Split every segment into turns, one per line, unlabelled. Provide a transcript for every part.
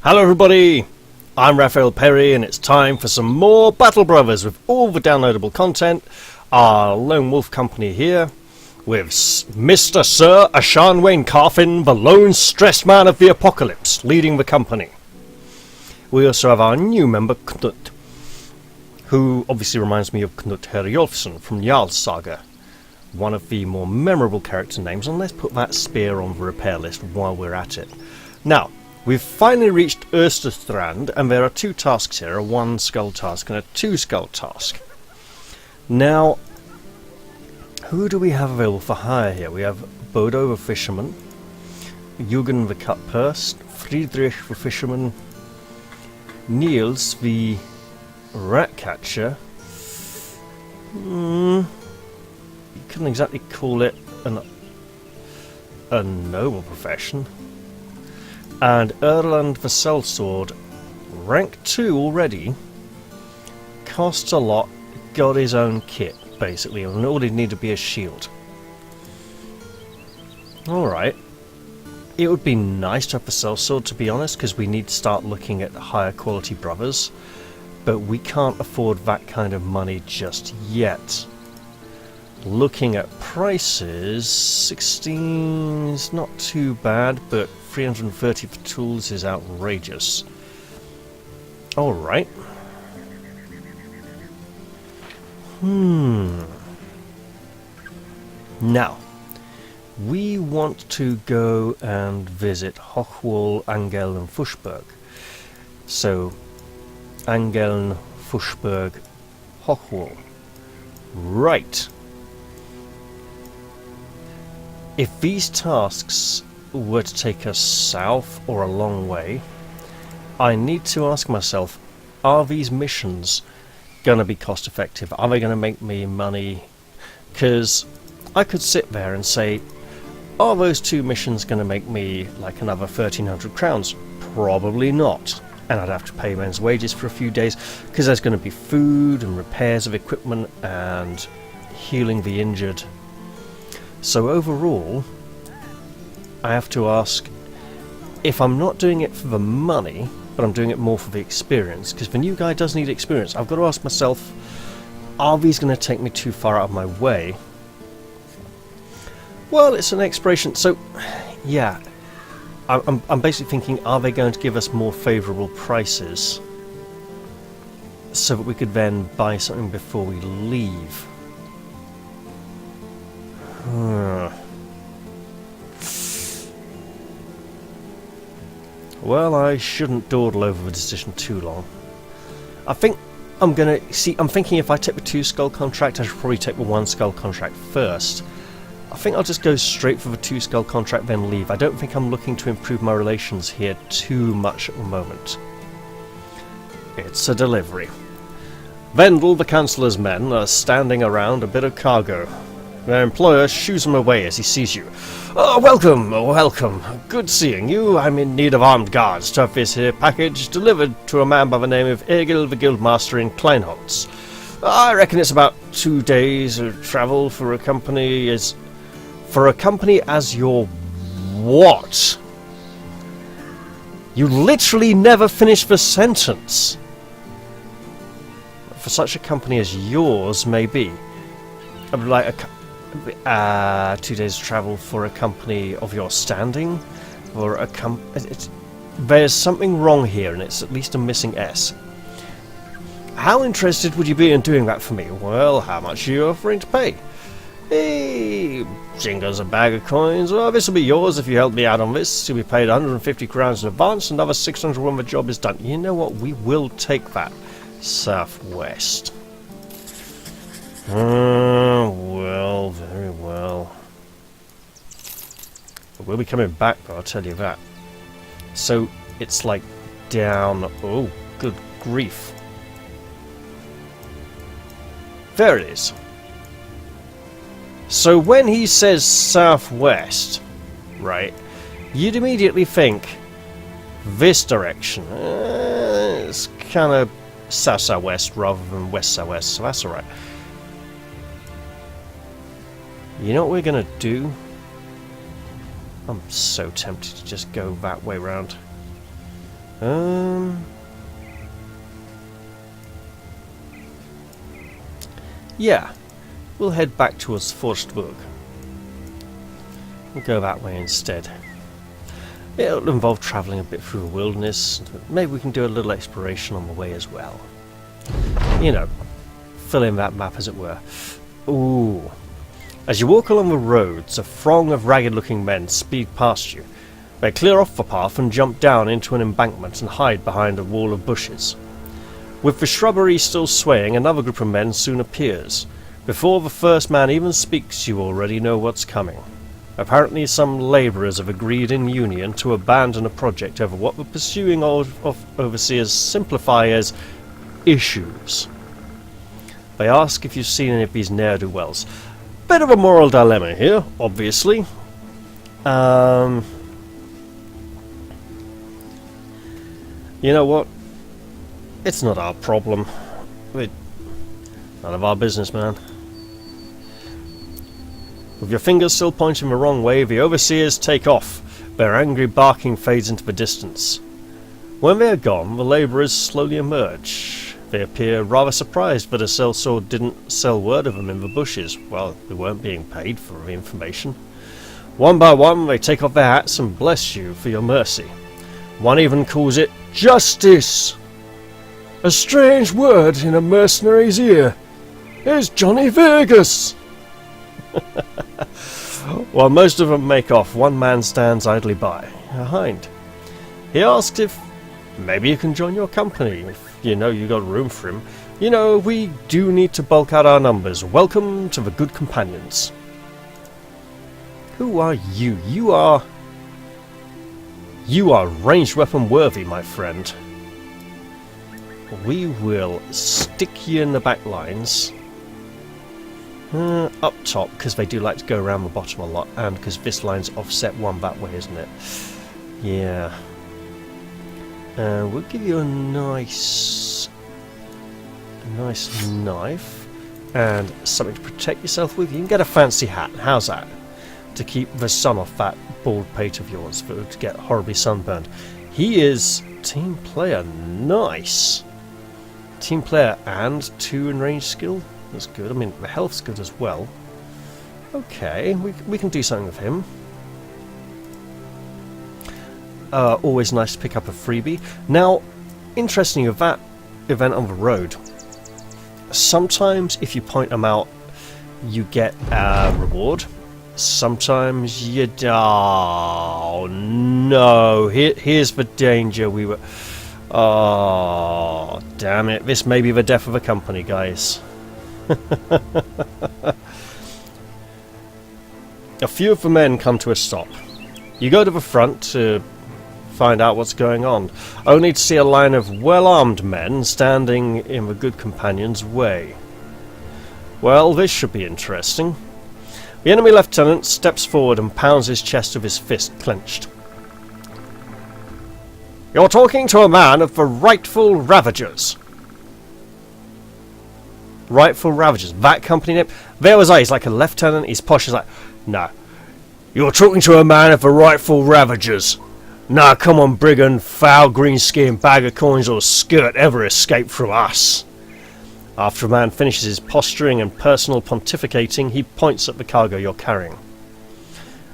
Hello everybody, I'm Raphael Perry and it's time for some more Battle Brothers with all the downloadable content. Our Lone Wolf Company here with Mr. Sir Ashan Wayne Carfin, the lone stressed man of the apocalypse, leading the company. We also have our new member Knut, who obviously reminds me of Knut Herjolfsson from Jarl's Saga, one of the more memorable character names, and let's put that spear on the repair list while we're at it. Now, we've finally reached Österstrand, and there are two tasks here, a one skull task and a two skull task. Now, who do we have available for hire here? We have Bodo the fisherman, Jürgen the cutpurse, Friedrich the fisherman, Niels the rat catcher. You couldn't exactly call it a noble profession. And Erland the sellsword, rank 2 already, costs a lot, got his own kit basically, and all he'd need to be a shield. Alright, it would be nice to have the sellsword, to be honest, because we need to start looking at higher quality brothers, but we can't afford that kind of money just yet. Looking at prices, 16 is not too bad, but 330 for tools is outrageous. Alright. Now, we want to go and visit Hochwall, Angel and Fushberg. So, Angeln, Fushberg, Hochwall. Right. If these tasks were to take us south or a long way, I need to ask myself, are these missions going to be cost effective? Are they going to make me money? Because I could sit there and say, are those two missions going to make me like another 1,300 crowns? Probably not. And I'd have to pay men's wages for a few days, because there's going to be food and repairs of equipment and healing the injured. So overall, I have to ask, if I'm not doing it for the money, but I'm doing it more for the experience, because the new guy does need experience, I've got to ask myself, are these going to take me too far out of my way? Well, it's an exploration, so yeah, I'm basically thinking, are they going to give us more favourable prices so that we could then buy something before we leave? Well, I shouldn't dawdle over the decision too long. I think I'm thinking if I take the 2 skull contract, I should probably take the 1 skull contract first. I think I'll just go straight for the 2 skull contract, then leave. I don't think I'm looking to improve my relations here too much at the moment. It's a delivery. Vendel, the Chancellor's men, are standing around a bit of cargo. Their employer shoos them away as he sees you. Oh, welcome, welcome. Good seeing you. I'm in need of armed guards to have this here package delivered to a man by the name of Egil the Guildmaster in Kleinholz. I reckon it's about 2 days of travel for a company as... For a company as your... What? You literally never finish the sentence. For such a company as yours, maybe. Like a 2 days travel for a company of your standing, or a there's something wrong here, and it's at least a missing S. How interested would you be in doing that for me? Well, how much are you offering to pay? Hey, jingles a bag of coins. Well, this will be yours if you help me out on this. You'll be paid 150 crowns in advance, another 600 when the job is done. You know what? We will take that. Southwest. Well, very well. We'll be coming back, though, I'll tell you that. So, it's like down... Oh, good grief. There it is. So when he says southwest, right, you'd immediately think this direction. It's kind of south-southwest rather than west-southwest, so that's alright. You know what we're gonna do? I'm so tempted to just go that way round. Yeah, we'll head back towards Forstburg. We'll go that way instead. It'll involve travelling a bit through the wilderness. Maybe we can do a little exploration on the way as well. You know, fill in that map as it were. Ooh. As you walk along the roads, a throng of ragged-looking men speed past you. They clear off the path and jump down into an embankment and hide behind a wall of bushes. With the shrubbery still swaying, another group of men soon appears. Before the first man even speaks, you already know what's coming. Apparently some labourers have agreed in union to abandon a project over what the pursuing overseers simplify as issues. They ask if you've seen any of these ne'er-do-wells. Bit of a moral dilemma here, obviously. You know what? It's not our problem. None of our business, man. With your fingers still pointing the wrong way, the overseers take off. Their angry barking fades into the distance. When they are gone, the labourers slowly emerge. They appear rather surprised that a sellsword didn't sell word of them in the bushes. Well, they weren't being paid for the information. One by one, they take off their hats and bless you for your mercy. One even calls it justice. A strange word in a mercenary's ear. Here's Johnny Vegas. While most of them make off, one man stands idly behind. He asks if maybe you can join your company, if you know you got room for him. You know, we do need to bulk out our numbers. Welcome to the good companions. Who are you? You are ranged weapon worthy, my friend. We will stick you in the back lines. Up top, because they do like to go around the bottom a lot, and because this line's offset one that way, isn't it? Yeah. We'll give you a nice knife and something to protect yourself with. You can get a fancy hat. How's that? To keep the sun off that bald pate of yours, to get horribly sunburned. He is team player. Nice. Team player and 2 in range skill. That's good. I mean, the health's good as well. Okay, we can do something with him. Always nice to pick up a freebie. Now, interesting of that event on the road. Sometimes if you point them out, you get a reward. Sometimes you... Oh, no. Here's the danger we were... Oh, damn it. This may be the death of a company, guys. A few of the men come to a stop. You go to the front to find out what's going on, only to see a line of well-armed men standing in the good companion's way. Well, this should be interesting. The enemy lieutenant steps forward and pounds his chest with his fist clenched. You're talking to a man of the rightful Ravagers. Rightful Ravagers, that company name. There was he's like a lieutenant, he's posh, he's like, no. You're talking to a man of the rightful Ravagers. Nah, come on, brigand, foul green-skinned bag of coins or skirt ever escape from us. After a man finishes his posturing and personal pontificating, he points at the cargo you're carrying.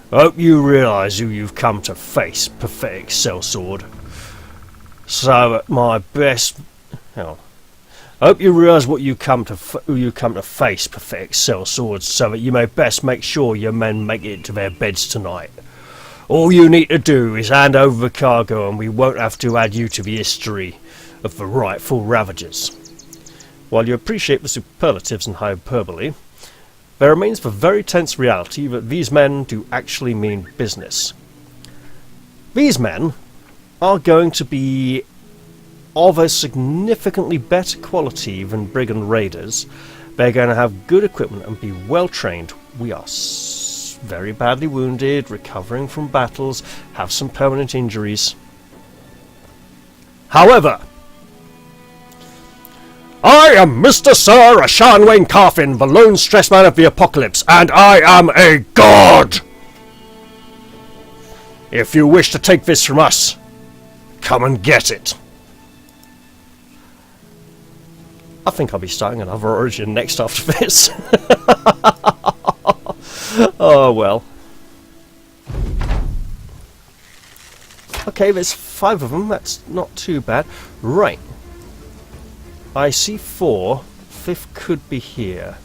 Hope you realise who you've come to face, pathetic sellsword. So that my best... Hang on. Hope you realise what you come to who you come to face, pathetic sellswords, so that you may best make sure your men make it to their beds tonight. All you need to do is hand over the cargo, and we won't have to add you to the history of the rightful Ravagers. While you appreciate the superlatives and hyperbole, there remains the very tense reality that these men do actually mean business. These men are going to be of a significantly better quality than brigand raiders. They're going to have good equipment and be well trained. We are very badly wounded, recovering from battles, have some permanent injuries. However, I am Mr. Sir Ashan Wayne Carfin, the lone stress man of the apocalypse, and I am a god! If you wish to take this from us, Come and get it! I think I'll be starting another origin next after this. Oh well. Okay, there's 5 of them, that's not too bad. Right. I see 4. 5th could be here.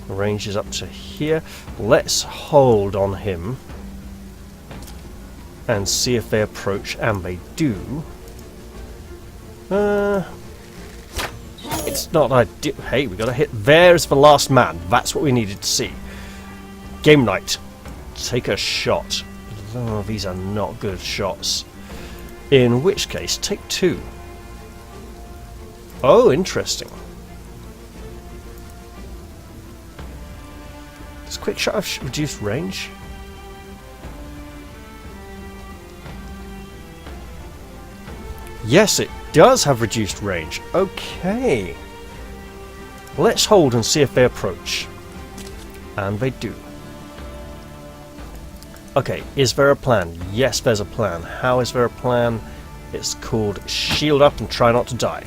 The range is up to here. Let's hold on him and see if they approach, and they do. It's not ideal. Hey, we got a hit. There's the last man. That's what we needed to see. Game night. Take a shot. Oh, these are not good shots. In which case, take 2. Oh, interesting. Does quick shot have reduced range? Yes, it does have reduced range. Okay. Let's hold and see if they approach. And they do. Okay, is there a plan? Yes, there's a plan. How is there a plan? It's called shield up and try not to die.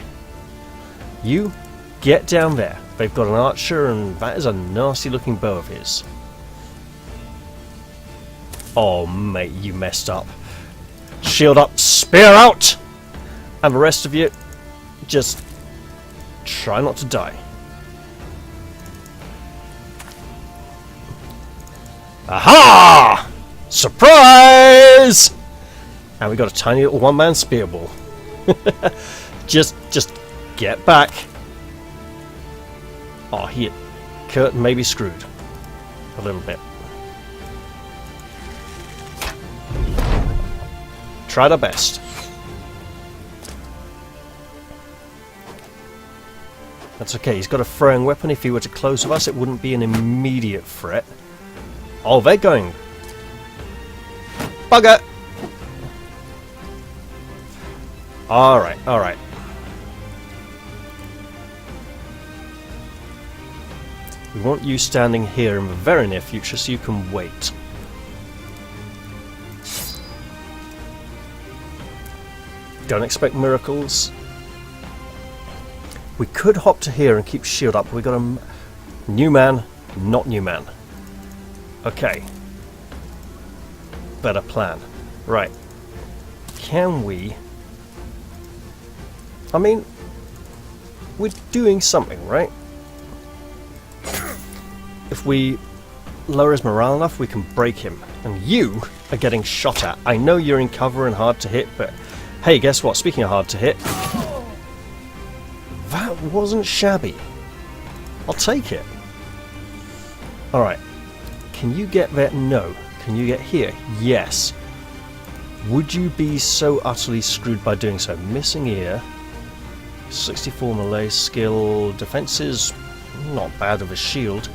You get down there. They've got an archer, and that is a nasty looking bow of his. Oh, mate, you messed up. Shield up, spear out! And the rest of you, just try not to die. Aha! Surprise! And we got a tiny little one-man spear ball. just get back. Oh, here. Curtain may be screwed. A little bit. Tried our best. That's okay, he's got a throwing weapon. If he were to close with us, it wouldn't be an immediate threat. Oh, they're going. Bugger! Alright, alright. We want you standing here in the very near future so you can wait. Don't expect miracles. We could hop to here and keep shield up. We got a new man, not new man. Okay. Better plan. Right. Can we... I mean, we're doing something, right? If we lower his morale enough, we can break him. And you are getting shot at. I know you're in cover and hard to hit, but hey, guess what? Speaking of hard to hit, that wasn't shabby. I'll take it. Alright. Can you get there? No. Can you get here? Yes. Would you be so utterly screwed by doing so? Missing ear. 64 melee skill. Defenses not bad of a shield.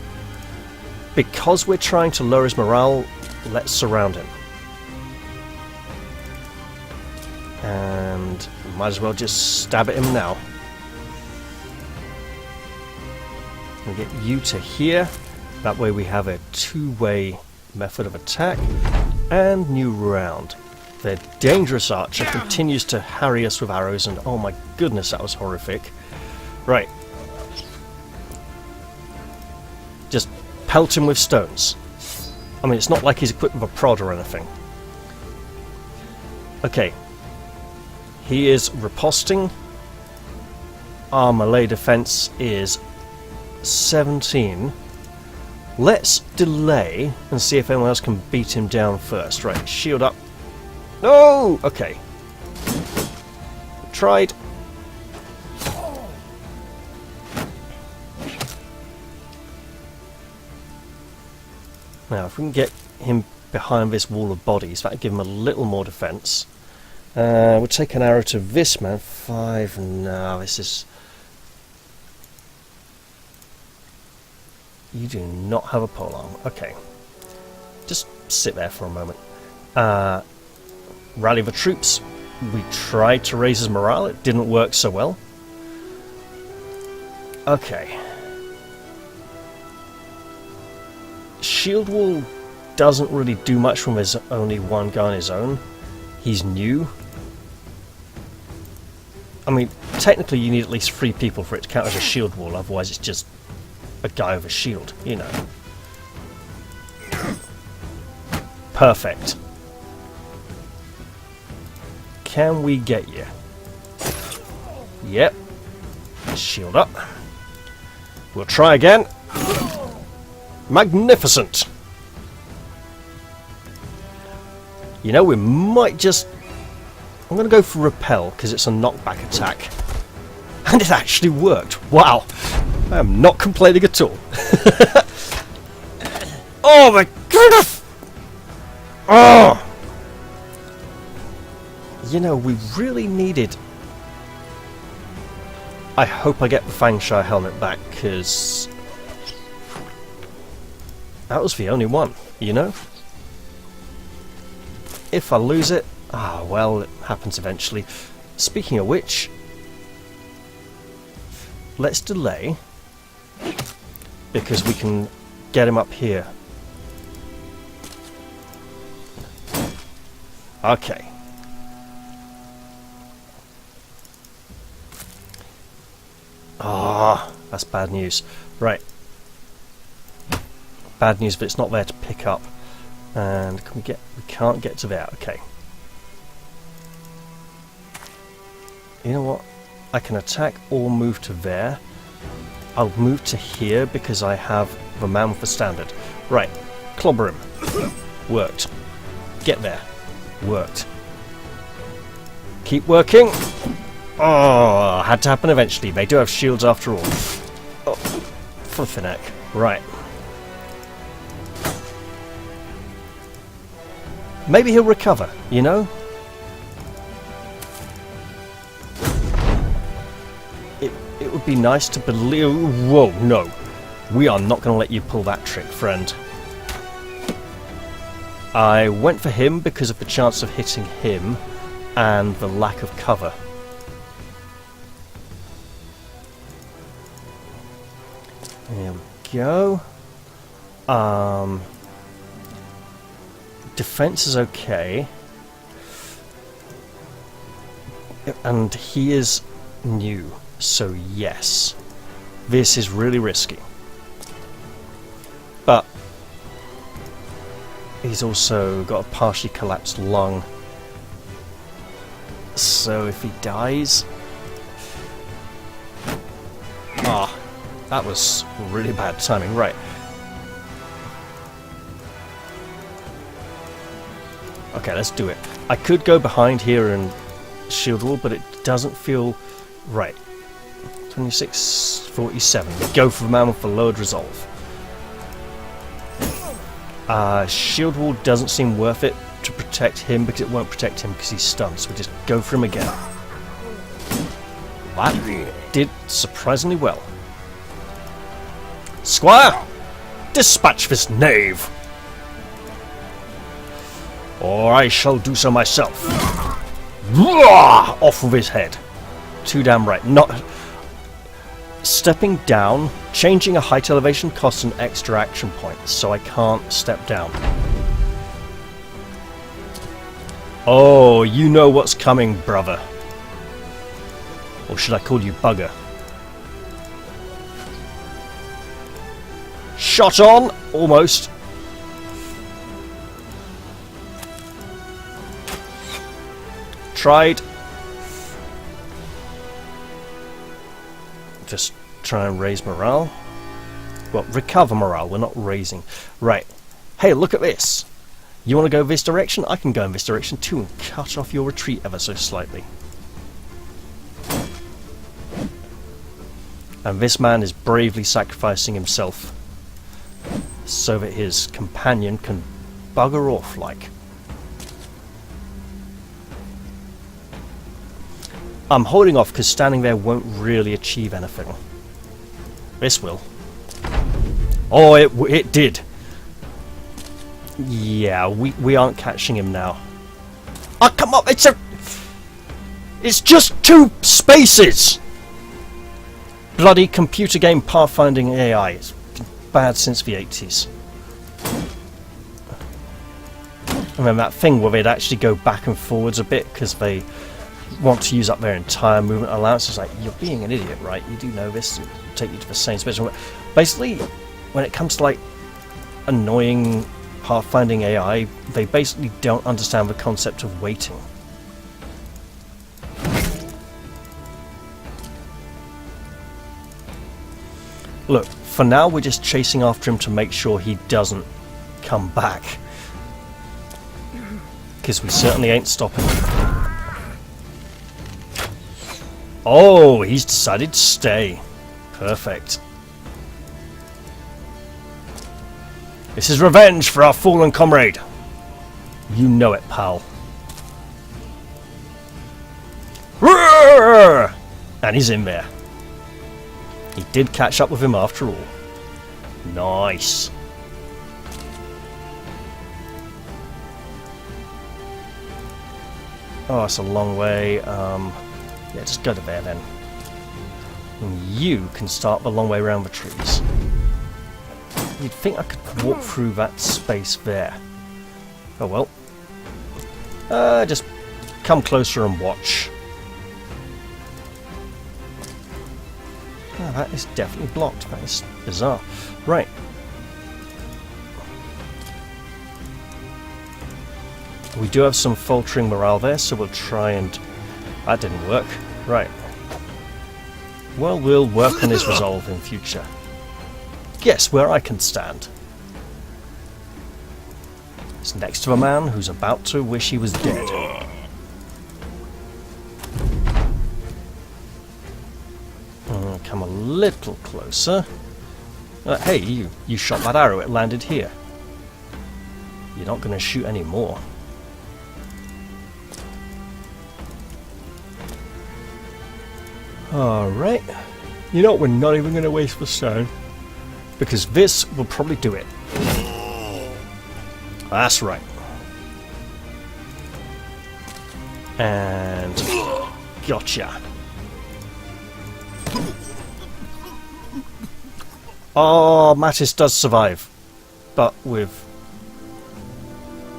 Because we're trying to lower his morale, let's surround him. And might as well just stab at him now. We'll get you to here. That way we have a two-way method of attack. And new round. Their dangerous archer continues to harry us with arrows, and oh my goodness, that was horrific. Right. Just pelt him with stones. I mean, it's not like he's equipped with a prod or anything. Okay. He is riposting. Our melee defense is 17. Let's delay and see if anyone else can beat him down first. Right, shield up. No! Okay. Tried. Now, if we can get him behind this wall of bodies, that would give him a little more defense. We'll take an arrow to this man. 5. No, this is... You do not have a polearm. Okay. Just sit there for a moment. Rally the troops. We tried to raise his morale. It didn't work so well. Okay. Shield wall doesn't really do much from his only one guy on his own. He's new. I mean, technically you need at least 3 people for it to count as a shield wall, otherwise it's just a guy with a shield, you know. Perfect. Can we get you? Yep. Shield up. We'll try again. Magnificent! You know, we might just... I'm going to go for repel, because it's a knockback attack. And it actually worked. Wow. I am not complaining at all. Oh my goodness! Oh! You know, we really needed... I hope I get the Fangshire helmet back, because... that was the only one, you know? If I lose it... ah, well, it happens eventually. Speaking of which... let's delay. Because we can get him up here. Okay. Ah, that's bad news. Right. Bad news, but it's not there to pick up. And can we get? We can't get to there. Okay. You know what? I can attack or move to there. I'll move to here because I have the man with the standard. Right. Clobber him. Worked. Get there. Worked. Keep working. Oh, had to happen eventually. They do have shields after all. Oh, flipping heck. Right. Maybe he'll recover, you know? It would be nice to believe... whoa, no. We are not going to let you pull that trick, friend. I went for him because of the chance of hitting him and the lack of cover. There we go. Defense is okay. And he is new, so yes. This is really risky. But he's also got a partially collapsed lung. So if he dies... ah, that was really bad timing. Right. Okay, let's do it. I could go behind here and shield wall, but it doesn't feel right. 26-47. Go for the man with the lowered resolve. Shield wall doesn't seem worth it to protect him because it won't protect him because he's stunned, so we just go for him again. That did surprisingly well. Squire! Dispatch this knave! Or I shall do so myself. Off with his head. Too damn right. Not stepping down, changing a height elevation costs an extra action point, so I can't step down. Oh, you know what's coming, brother. Or should I call you bugger? Shot on! Almost. Tried. Just try and raise morale. Well, recover morale, we're not raising. Right. Hey, look at this. You want to go this direction? I can go in this direction too and cut off your retreat ever so slightly. And this man is bravely sacrificing himself so that his companion can bugger off like. I'm holding off because standing there won't really achieve anything. This will. Oh, it did. Yeah, we aren't catching him now. Oh, come on! It's just 2 spaces! Bloody computer game pathfinding AI. It's been bad since the 80s. And then that thing where they'd actually go back and forwards a bit because they want to use up their entire movement allowance. It's like, you're being an idiot, right? You do know this, and take you to the same special. Basically, when it comes to like annoying pathfinding AI, they basically don't understand the concept of waiting. Look, for now we're just chasing after him to make sure he doesn't come back. Because we certainly ain't stopping him. Oh, he's decided to stay. Perfect. This is revenge for our fallen comrade. You know it, pal. Roar! And he's in there. He did catch up with him after all. Nice. Oh, it's a long way. Yeah, just go to there then. And you can start the long way around the trees. You'd think I could walk through that space there. Oh well. Just come closer and watch. Oh, that is definitely blocked. That is bizarre. Right. We do have some faltering morale there, so we'll try and... That didn't work. Right. Well, we'll work on his resolve in future. Guess where I can stand. It's next to a man who's about to wish he was dead. Come a little closer. Hey, you shot that arrow, it landed here. You're not going to shoot any more. Alright. You know what, we're not even going to waste the stone. Because this will probably do it. That's right. And... Gotcha. Oh, Mattis does survive. But with...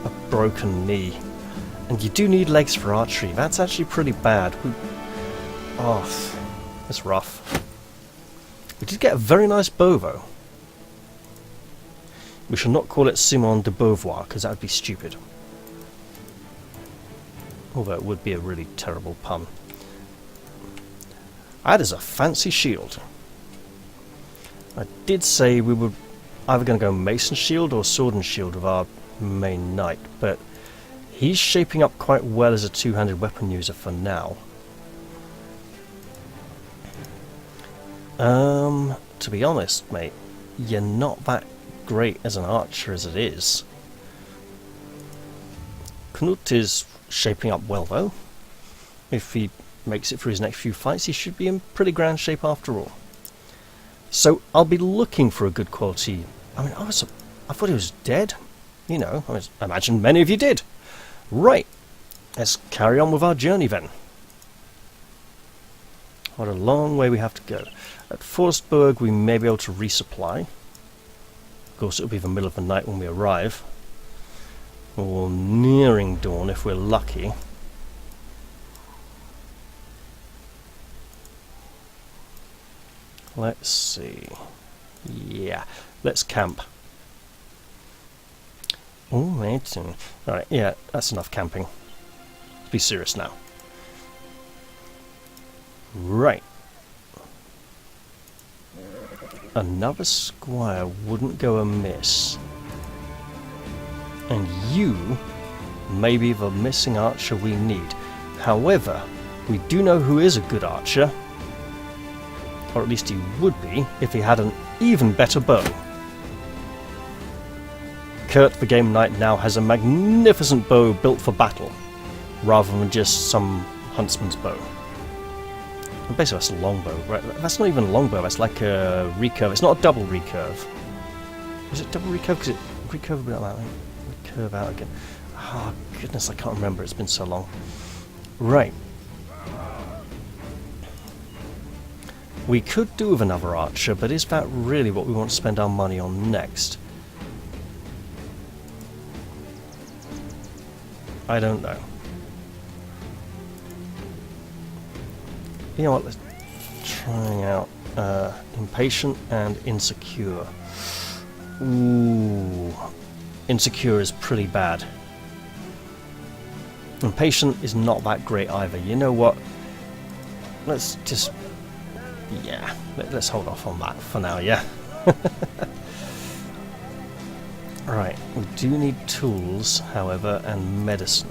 a broken knee. And you do need legs for archery. That's actually pretty bad. Oh, that's rough. We did get a very nice bow, though. We shall not call it Simone de Beauvoir, because that would be stupid. Although it would be a really terrible pun. That is a fancy shield. I did say we were either going to go Mason Shield or Sword and Shield with our main knight, but he's shaping up quite well as a two-handed weapon user for now. To be honest, mate, you're not that great as an archer as it is. Knut is shaping up well, though. If he makes it through his next few fights, he should be in pretty grand shape after all. So I'll be looking for a good quality. I mean, I thought he was dead. You know, I imagine many of you did. Right, let's carry on with our journey then. What a long way we have to go. At Forstburg we may be able to resupply. Of course it'll be the middle of the night when we arrive. Or nearing dawn if we're lucky. Let's see. Yeah, let's camp. Oh, alright, yeah, that's enough camping. Let's be serious now. Right. Another squire wouldn't go amiss. And you may be the missing archer we need. However, we do know who is a good archer. Or at least he would be if he had an even better bow. Kurt the Game Knight now has a magnificent bow built for battle, rather than just some huntsman's bow. And basically that's a longbow, right? That's not even a longbow, that's like a recurve. It's not a double recurve. Is it double recurve? Because it recurve a bit like that, curve out again. Oh goodness, I can't remember, it's been so long. Right. We could do with another archer, but is that really what we want to spend our money on next? I don't know. You know what, let's try out impatient and insecure. Ooh, insecure is pretty bad. Impatient is not that great either. You know what? Let's just... yeah, let's hold off on that for now, yeah? Right, we do need tools, however, and medicine.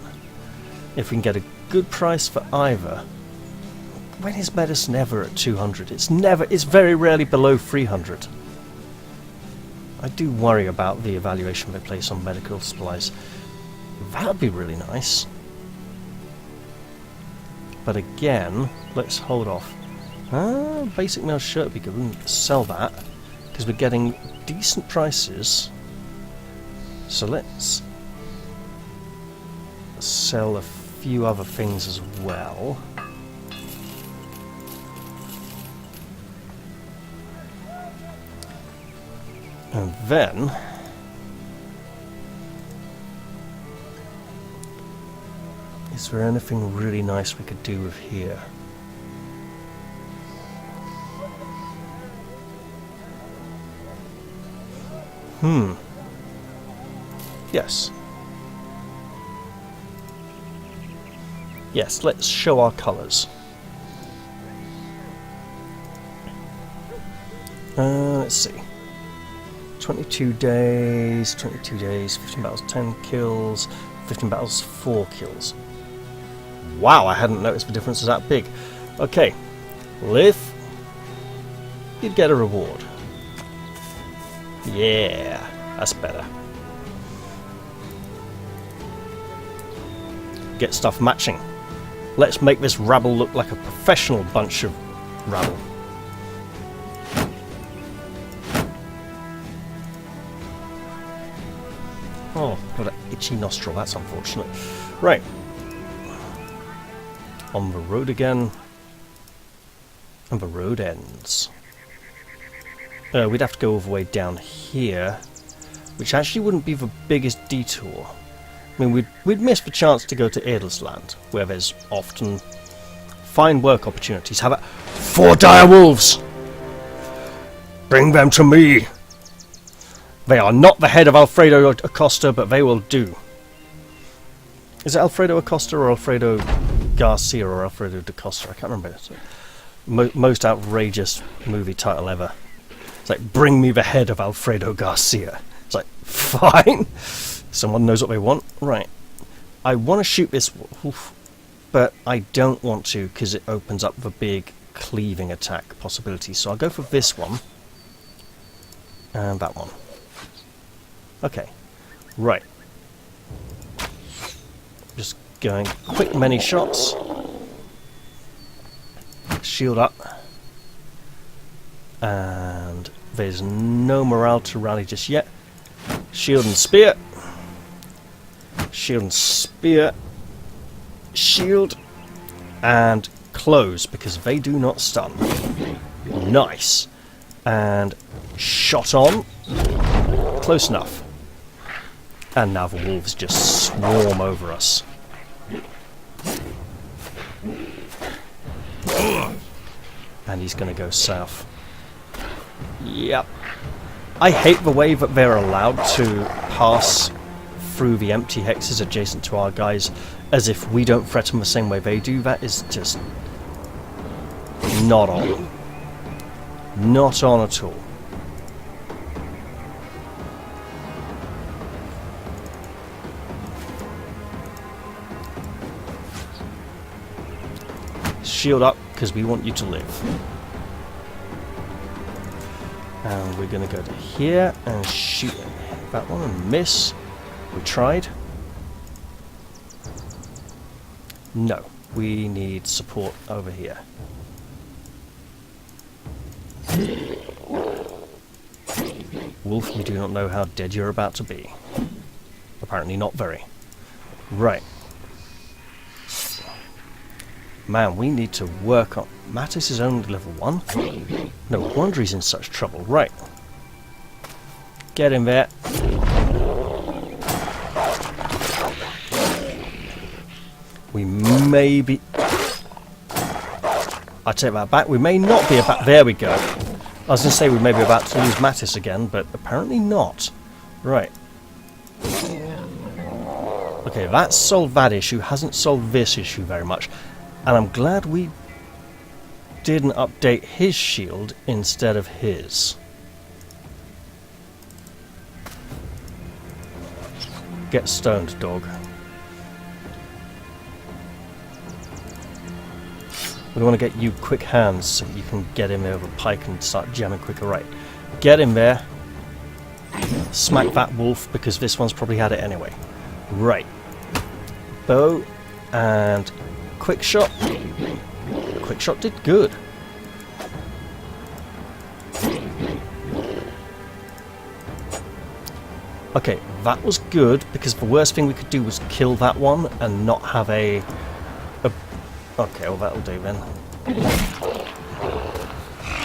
If we can get a good price for either... when is medicine ever at 200? It's very rarely below 300. I do worry about the evaluation they place on medical supplies. That would be really nice. But again, let's hold off. Basic mail shirt would be good. We can sell that because we're getting decent prices. So let's sell a few other things as well. And then is there anything really nice we could do with here? Yes. Yes, let's show our colours. Let's see. 22 days, 15 battles, 10 kills, 15 battles, 4 kills. Wow, I hadn't noticed the difference was that big. Okay, Liv, you'd get a reward. Yeah, that's better. Get stuff matching. Let's make this rabble look like a professional bunch of rabble. Oh, got an itchy nostril, that's unfortunate. Right. On the road again. And the road ends. We'd have to go all the way down here, which actually wouldn't be the biggest detour. I mean, we'd miss the chance to go to Edelsland, where there's often fine work opportunities. How about 4 dire wolves? Bring them to me! They are not the head of Alfredo Acosta, but they will do. Is it Alfredo Acosta or Alfredo Garcia or Alfredo da Costa? I can't remember. It's most outrageous movie title ever. It's like, bring me the head of Alfredo Garcia. It's like, fine. Someone knows what they want. Right. I want to shoot this wolf, but I don't want to because it opens up the big cleaving attack possibility. So I'll go for this one. And that one. Okay. Right. Just going quick many shots. Shield up. And there's no morale to rally just yet. Shield and spear. Shield and spear. Shield and close because they do not stun. Nice. And shot on. Close enough. And now the wolves just swarm over us. And he's going to go south. Yep. I hate the way that they're allowed to pass through the empty hexes adjacent to our guys as if we don't threaten the same way they do. That is just not on. Not on at all. Shield up because we want you to live. And we're going to go to here and shoot that one and miss. We tried. No, we need support over here. Wolf, you do not know how dead you're about to be. Apparently not very. Right. Man, we need to work on... Mattis is only level 1? No wonder he's in such trouble. Right. Get in there. We may be... I take that back. We may not be about... There we go. I was going to say we may be about to lose Mattis again, but apparently not. Right. Okay, that solved that issue. Hasn't solved this issue very much. And I'm glad we didn't update his shield instead of his. Get stoned, dog. We want to get you quick hands so you can get him over the pike and start jamming quicker. Right. Get him there. Smack that wolf because this one's probably had it anyway. Right. Bow and quick shot. Quick shot did good. Okay, that was good because the worst thing we could do was kill that one and not have a okay, well that'll do then.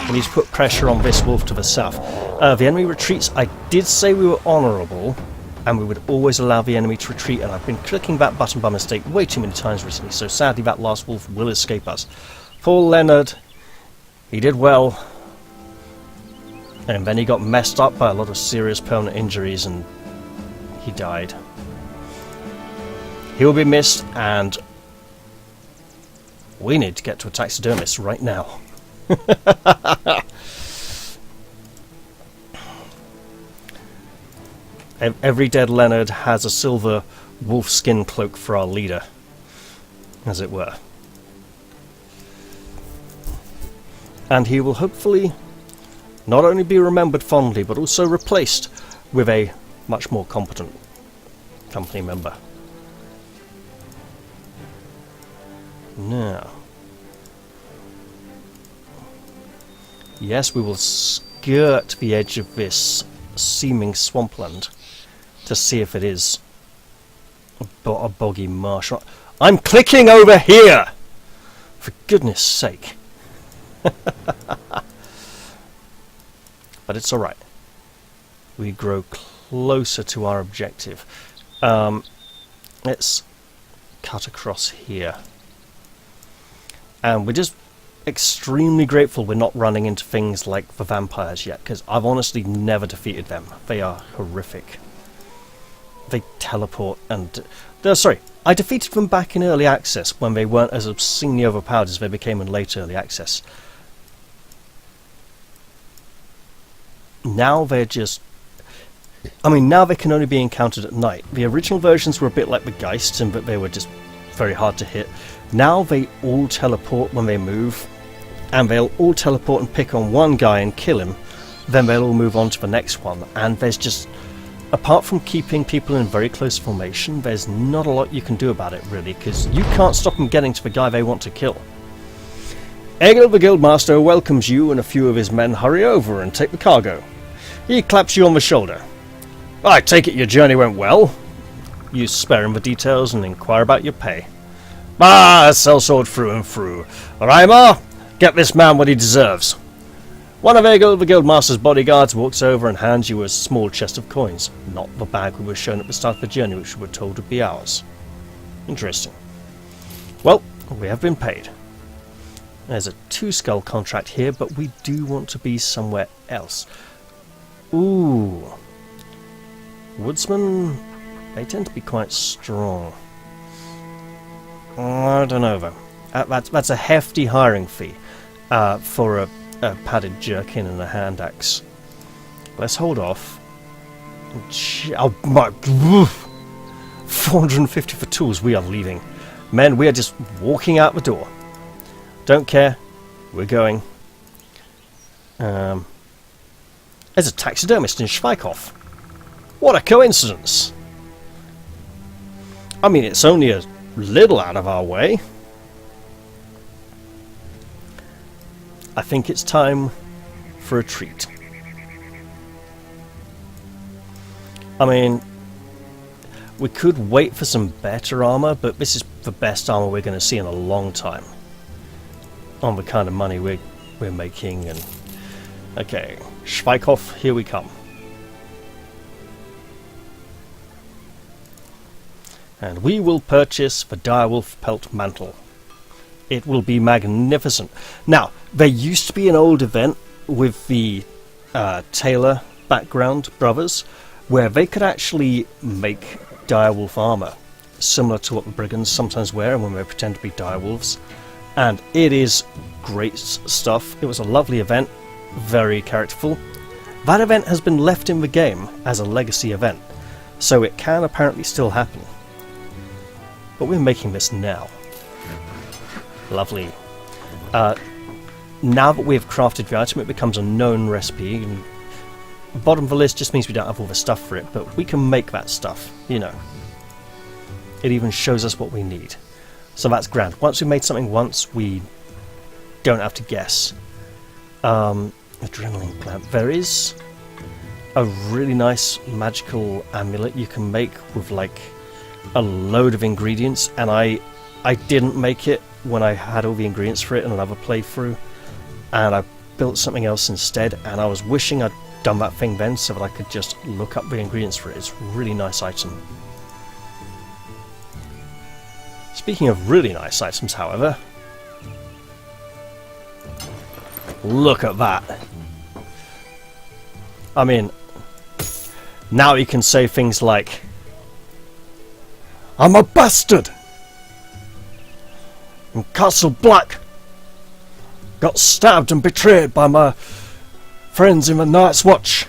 We need to put pressure on this wolf to the south. The enemy retreats, I did say we were honourable and we would always allow the enemy to retreat, and I've been clicking that button by mistake way too many times recently, so sadly that last wolf will escape us. Poor Leonard, he did well, and then he got messed up by a lot of serious permanent injuries and he died. He will be missed, and we need to get to a taxidermist right now. Every dead Leonard has a silver wolf skin cloak for our leader, as it were. And he will hopefully not only be remembered fondly, but also replaced with a much more competent company member. Now, yes, we will skirt the edge of this seeming swampland to see if it is a boggy marsh. I'm clicking over here! For goodness sake. But it's alright. We grow closer to our objective. Let's cut across here. And we're just extremely grateful we're not running into things like the vampires yet, because I've honestly never defeated them. They are horrific. They teleport and... sorry, I defeated them back in early access when they weren't as obscenely overpowered as they became in late early access. Now they're just... I mean, now they can only be encountered at night. The original versions were a bit like the Geists in that they were just very hard to hit. Now they all teleport when they move, and they'll all teleport and pick on one guy and kill him, then they'll all move on to the next one, and there's just, apart from keeping people in very close formation, there's not a lot you can do about it really, because you can't stop them getting to the guy they want to kill. Egil the Guildmaster welcomes you, and a few of his men hurry over and take the cargo. He claps you on the shoulder. I take it your journey went well. You spare him the details and inquire about your pay. Ah, sellsword through and through. Reimer, get this man what he deserves. One of Egil the Guildmaster's bodyguards walks over and hands you a small chest of coins. Not the bag we were shown at the start of the journey, which we were told would be ours. Interesting. Well, we have been paid. There's a 2-skull contract here, but we do want to be somewhere else. Ooh. Woodsmen, they tend to be quite strong. I don't know though. That's a hefty hiring fee for a padded jerkin and a hand axe. Let's hold off. Oh my! 450 for tools. We are leaving, men. We are just walking out the door. Don't care. We're going. There's a taxidermist in Schweikhof. What a coincidence! I mean, it's only a little out of our way. I think it's time for a treat. I mean, we could wait for some better armor, but this is the best armor we're going to see in a long time. On the kind of money we're making. And okay, Schweikhof, here we come. And we will purchase the direwolf pelt mantle. It will be magnificent. Now, there used to be an old event with the Taylor background brothers where they could actually make direwolf armour, similar to what the brigands sometimes wear when they pretend to be direwolves. And it is great stuff. It was a lovely event, very characterful. That event has been left in the game as a legacy event, so it can apparently still happen. But we're making this now. Lovely. Now that we've crafted the item, it becomes a known recipe. And bottom of the list just means we don't have all the stuff for it, but we can make that stuff, you know. It even shows us what we need. So that's grand. Once we've made something once, we don't have to guess. Adrenaline plant. There is a really nice magical amulet you can make with like a load of ingredients, and I didn't make it when I had all the ingredients for it in another playthrough, and I built something else instead, and I was wishing I'd done that thing then so that I could just look up the ingredients for it. It's a really nice item. Speaking of really nice items, however, look at that. I mean, now you can say things like, I'm a bastard! In Castle Black, got stabbed and betrayed by my friends in the Night's Watch.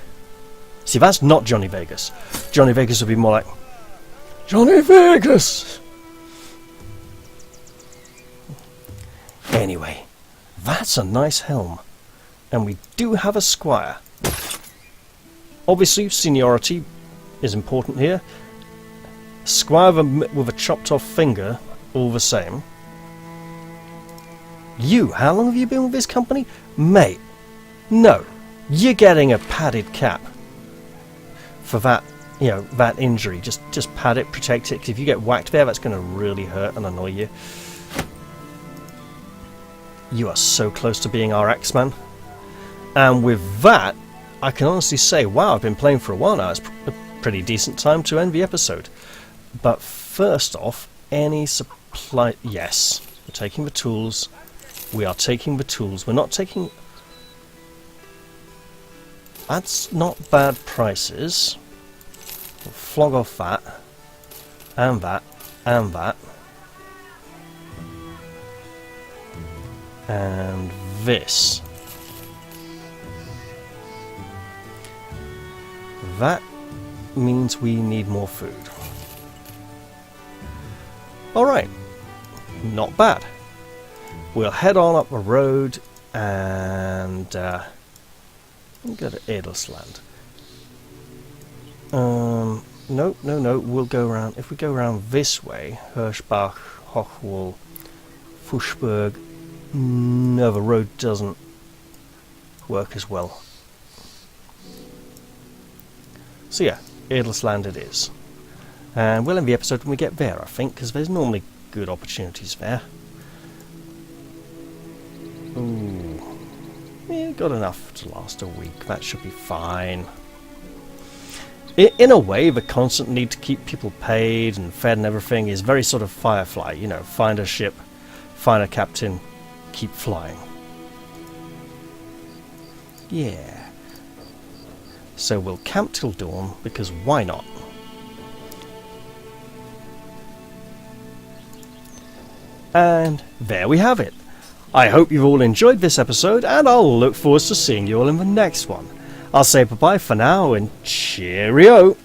See, that's not Johnny Vegas. Johnny Vegas would be more like, Johnny Vegas! Anyway, that's a nice helm. And we do have a squire. Obviously, seniority is important here. Squire with a chopped off finger, all the same. You, how long have you been with this company? Mate, no. You're getting a padded cap. For that, you know, that injury. Just pad it, protect it, 'cause if you get whacked there, that's going to really hurt and annoy you. You are so close to being our X-Man. And with that, I can honestly say, wow, I've been playing for a while now. It's a pretty decent time to end the episode. But first off, any supply... Yes, we're taking the tools. We are taking the tools. We're not taking... That's not bad prices. We'll flog off that. And that. And that. And this. That means we need more food. Alright, not bad. We'll head on up the road and go to Edelsland. No, we'll go around. If we go around this way, Hirschbach, Hochwald, Fuschberg, no, the road doesn't work as well. So yeah, Edelsland it is. And we'll end the episode when we get there, I think, because there's normally good opportunities there. Ooh. Yeah, got enough to last a week. That should be fine. In a way, the constant need to keep people paid and fed and everything is very sort of Firefly. You know, find a ship, find a captain, keep flying. Yeah. So we'll camp till dawn, because why not? And there we have it. I hope you've all enjoyed this episode, and I'll look forward to seeing you all in the next one. I'll say bye-bye for now, and cheerio!